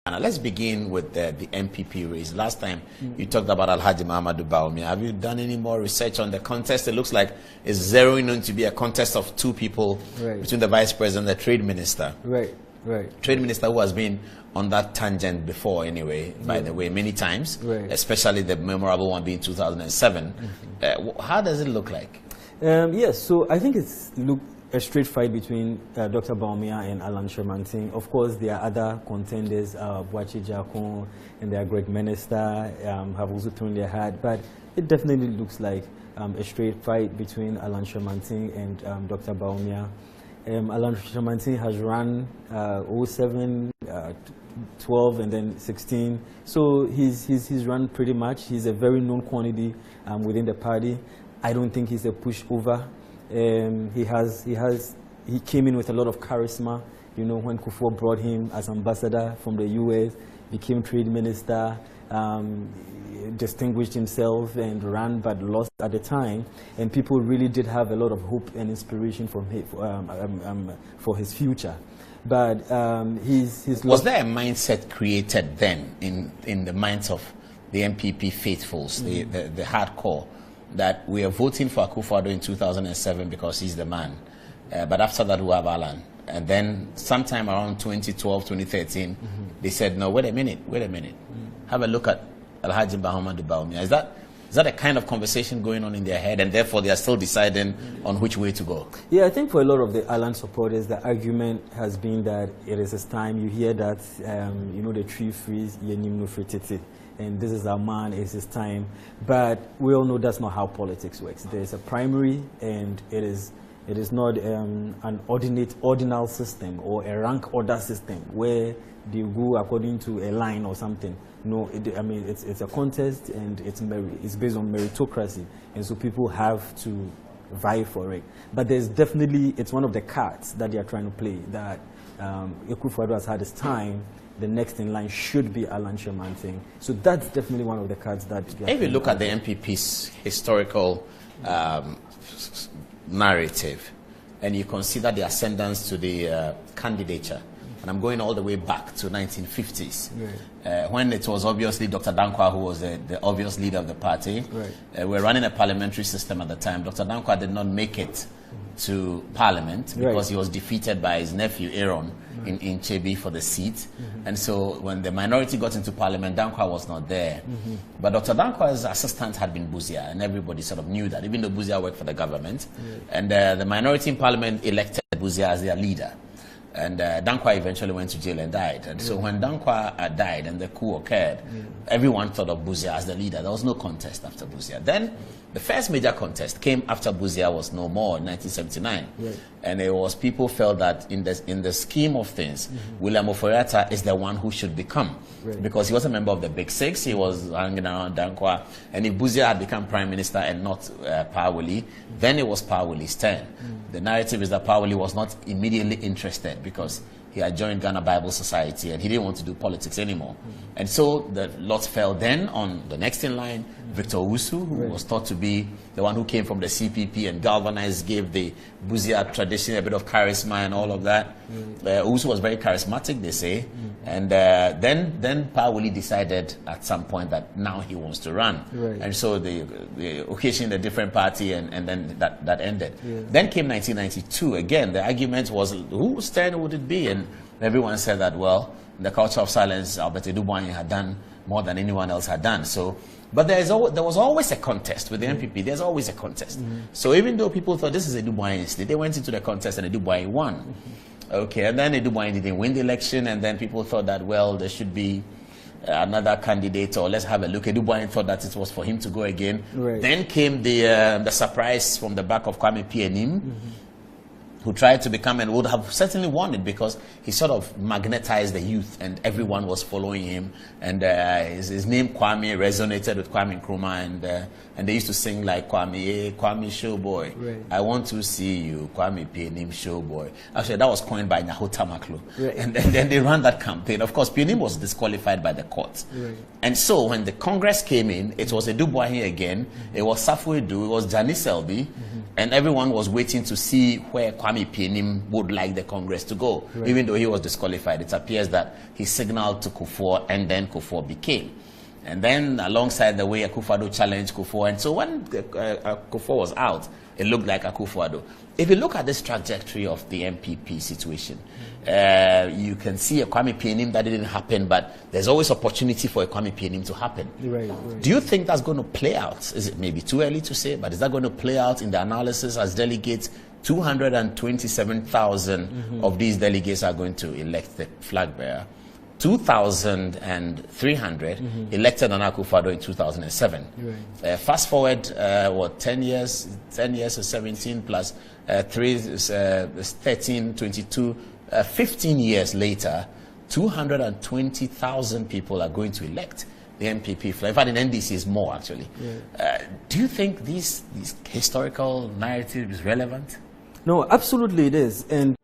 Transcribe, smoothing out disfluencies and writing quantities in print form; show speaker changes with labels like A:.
A: Now let's begin with the MPP race. Last time you talked about Alhaji Mahamadou Bawumia. Have you done any more research on the contest? It looks like it's zeroing in to be a contest of two people between the Vice President and the Trade Minister.
B: Right.
A: Trade Minister who has been on that tangent before anyway, by the way, many times, especially the memorable one being 2007. How does it look like?
B: Yes, so I think it's a straight fight between Dr. Bawumia and Alan Shermanting. Of course, there are other contenders, Otchere and their great minister have also thrown their hat, but it definitely looks like a straight fight between Alan Shermanting and Dr. Bawumia. Alan Shermanting has run 07, 12, and then 16. So he's run pretty much. He's a very known quantity within the party. I don't think he's a pushover. He came in with a lot of charisma. You know, when Kufuor brought him as ambassador from the US, became trade minister, distinguished himself and ran, but lost at the time. And people really did have a lot of hope and inspiration from him, for his future. But
A: was there a mindset created then in the minds of the MPP faithfuls, the hardcore, that we are voting for Akufo-Addo in 2007 because he's the man, but after that we have Alan, and then sometime around 2012, 2013, they said, no, wait a minute, have a look at Alhaji Mahamadou Bawumia. Is that a kind of conversation going on in their head, and therefore they are still deciding on which way to go?
B: Yeah, I think for a lot of the Alan supporters, the argument has been that it is his time. You hear that, you know, the tree freeze, and this is our man, it's his time. But we all know that's not how politics works. There's a primary, and it is not an ordinal system or a rank order system where they go according to a line or something. No, I mean, it's a contest, and it's based on meritocracy, and so people have to vie for it. But there's definitely, it's one of the cards that they are trying to play, that Akufo-Addo has had his time. The next in line should be Alan Shermanting. So that's definitely one of the cards that...
A: If you look at the MPP's historical narrative, and you consider the ascendance to the candidature, and I'm going all the way back to 1950s, when it was obviously Dr. Dankwa who was the obvious leader of the party. We were running a parliamentary system at the time. Dr. Dankwa did not make it to parliament because he was defeated by his nephew Aaron in Chebi for the seat. And so when the minority got into parliament, Dankwa was not there. But Dr. Dankwa's assistant had been Buzia, and everybody sort of knew that, even though Buzia worked for the government. And the minority in parliament elected Buzia as their leader. And Dankwa eventually went to jail and died. And so when Dankwa died and the coup occurred, everyone thought of Buzia as the leader. There was no contest after Buzia. Then the first major contest came after Buzia was no more in 1979. And it was, people felt that in the scheme of things, William Oforiatta is the one who should become. Because he was a member of the Big Six, he was hanging around Dankwa. And if Buzia had become prime minister and not Pawuli, then it was Pawuli's turn. The narrative is that Pawuli was not immediately interested because he had joined Ghana Bible Society and he didn't want to do politics anymore. And so the lot fell then on the next in line, Victor Owusu, who was thought to be the one who came from the CPP and galvanized, gave the Buzia tradition a bit of charisma and all of that. Owusu was very charismatic, they say. And then Pawuli decided at some point that now he wants to run. And so the occasioned a different party, and then that ended. Then came 1992. Again, the argument was, whose turn would it be? And everyone said that, well, the culture of silence, Albert Edubwanye had done more than anyone else had done. So, but there was always a contest with the MPP. There's always a contest. So even though people thought this is Edubwanye's, they went into the contest and Edubwanye won. Okay, and then Edubwanye didn't win the election, and then people thought that, well, there should be another candidate, or let's have a look. Edubwanye thought that it was for him to go again. Then came the surprise from the back of Kwame Pianim, who tried to become, and would have certainly won it because he sort of magnetized the youth and everyone was following him. And his name Kwame resonated with Kwame Nkrumah, and they used to sing like Kwame, Kwame Showboy. I want to see you, Kwame Pianim Showboy. Actually, that was coined by Nyahota Maklo. And then they ran that campaign. Of course, Pianim was disqualified by the courts. And so when the Congress came in, it was Edubwanye again, it was Safo Edu, it was Janice Selby, and everyone was waiting to see where Kwame Kwame Pienim would like the Congress to go. Right. Even though he was disqualified, it appears that he signaled to Kufuor, and then Kufuor became. And then alongside the way Akufo-Addo challenged Kufuor, and so when Kufuor was out, it looked like Akufo-Addo. If you look at this trajectory of the MPP situation, you can see a Kwame Pienim that didn't happen, but there's always opportunity for a Kwame Pienim to happen. Right. Do you think that's going to play out? Is it maybe too early to say, but is that going to play out in the analysis as delegates? 227,000 of these delegates are going to elect the flag bearer. 2,300 elected Nana Akufo-Addo in 2007. Right. Fast forward, 10 years or 17 plus 3 is 13, 22, 15 years later, 220,000 people are going to elect the MPP flag. In fact, in NDC is more, actually. Yeah. Do you think this historical narrative is relevant?
B: No, absolutely it is. And